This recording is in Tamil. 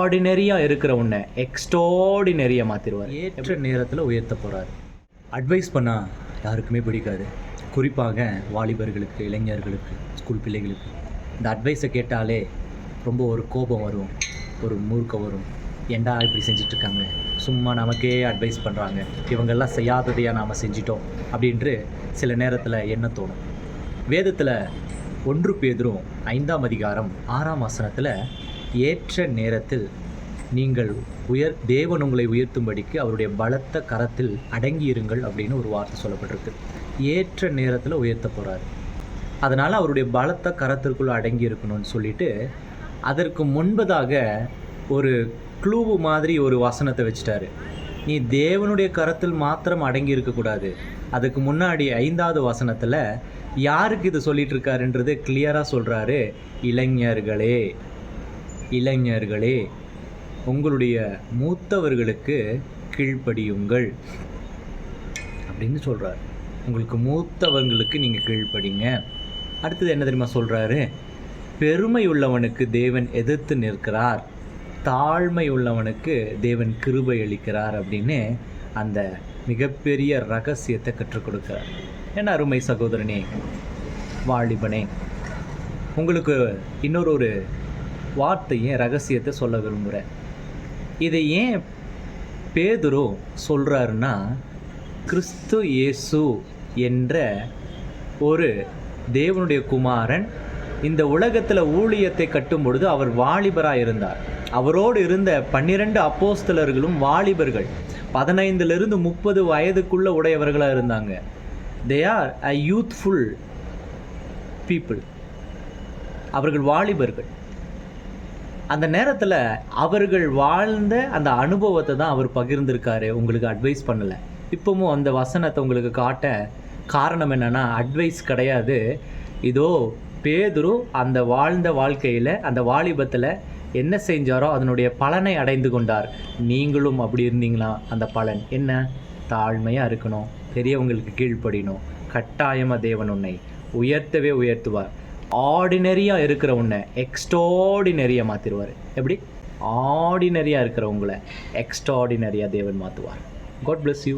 ஆர்டினரியாக இருக்கிற உன்னை எக்ஸ்ட்ராடினரியாக மாற்றிடுவார். ஏற்ற நேரத்தில் உயர்த்த போகிறார். அட்வைஸ் பண்ணால் யாருக்குமே பிடிக்காது, குறிப்பாக வாலிபர்களுக்கு, இளைஞர்களுக்கு, ஸ்கூல் பிள்ளைகளுக்கு. இந்த அட்வைஸை கேட்டாலே ரொம்ப ஒரு கோபம் வரும், ஒரு மூர்க்கம் வரும். ஏண்டா இப்படி செஞ்சிட்ருக்காங்க, சும்மா நமக்கே அட்வைஸ் பண்ணுறாங்க, இவங்கெல்லாம் செய்யாததையாக நாம் செஞ்சிட்டோம் அப்படின்ட்டு சில நேரத்தில் என்ன தோணும். வேதத்தில் 1 பேதுரு 5ஆம் அதிகாரம் 6ஆம் வசனத்தில் ஏற்ற நேரத்தில் நீங்கள் தேவன் உங்களை உயர்த்தும்படிக்கு அவருடைய பலத்த கரத்தில் அடங்கியிருங்கள் அப்படின்னு ஒரு வார்த்தை சொல்லப்பட்டிருக்கு. ஏற்ற நேரத்தில் உயர்த்த போகிறாரு. அதனால் அவருடைய பலத்த கரத்திற்குள்ளே அடங்கி இருக்கணும்னு சொல்லிட்டு அதற்கு முன்பதாக ஒரு க்ளூவு மாதிரி ஒரு வசனத்தை வச்சுட்டாரு. நீ தேவனுடைய கரத்தில் மாத்திரம் அடங்கி இருக்கக்கூடாது. அதுக்கு முன்னாடி 5ஆவது வசனத்தில் யாருக்கு இது சொல்லிட்டு இருக்காருன்றது கிளியராக சொல்கிறாரு. இளைஞர்களே, இளைஞர்களே, உங்களுடைய மூத்தவர்களுக்கு கீழ்ப்படியுங்கள் அப்படின்னு சொல்கிறார். உங்களுக்கு மூத்தவர்களுக்கு நீங்கள் கீழ்ப்படிங்க. அடுத்தது என்ன தெரியுமா சொல்கிறாரு? பெருமை உள்ளவனுக்கு தேவன் எதிர்த்து நிற்கிறார், தாழ்மை உள்ளவனுக்கு தேவன் கிருபை அளிக்கிறார் அப்படின்னு அந்த மிகப்பெரிய ரகசியத்தை கற்றுக் கொடுக்கிறார். என்ன அருமை சகோதரனே, வாலிபனே, உங்களுக்கு இன்னொரு வார்த்தையை ரகசியத்தை சொல்ல விரும்புகிறேன். இதை ஏன் பேதுரு சொல்கிறாருன்னா, கிறிஸ்து இயேசு என்ற ஒரு தேவனுடைய குமாரன் இந்த உலகத்தில் ஊழியத்தை கட்டும் பொழுது அவர் வாலிபராக இருந்தார். அவரோடு இருந்த 12 அப்போஸ்தலர்களும் வாலிபர்கள், 15லிருந்து 30 வயதுக்குள்ள உடையவர்களாக இருந்தாங்க. They are a youthful people. அவர்கள் வாலிபர்கள். அந்த நேரத்தில் அவர்கள் வாழ்ந்த அந்த அனுபவத்தை தான் அவர் பகிர்ந்திருக்காரு, உங்களுக்கு அட்வைஸ் பண்ணலை. இப்போவும் அந்த வசனத்தை உங்களுக்கு காட்ட காரணம் என்னென்னா, அட்வைஸ் கிடையாது. இதோ பேதுரு அந்த வாழ்ந்த வாழ்க்கையில், அந்த வாலிபத்தில் என்ன செஞ்சாரோ அதனுடைய பலனை அடைந்து கொண்டார். நீங்களும் அப்படி இருந்தீங்களா? அந்த பலன் என்ன? தாழ்மையாக இருக்கணும், பெரியவங்களுக்கு கீழ்ப்படியணும். கட்டாயமாக தேவன் உன்னை உயர்த்தவே உயர்த்துவார். ஆர்டினரியாக இருக்கிற உன்னை எக்ஸ்ட்ராடினரியாக மாற்றிடுவார். எப்படி? ஆர்டினரியாக இருக்கிற உங்களை எக்ஸ்ட்ராடினரியாக தேவன் மாற்றுவார். God bless you.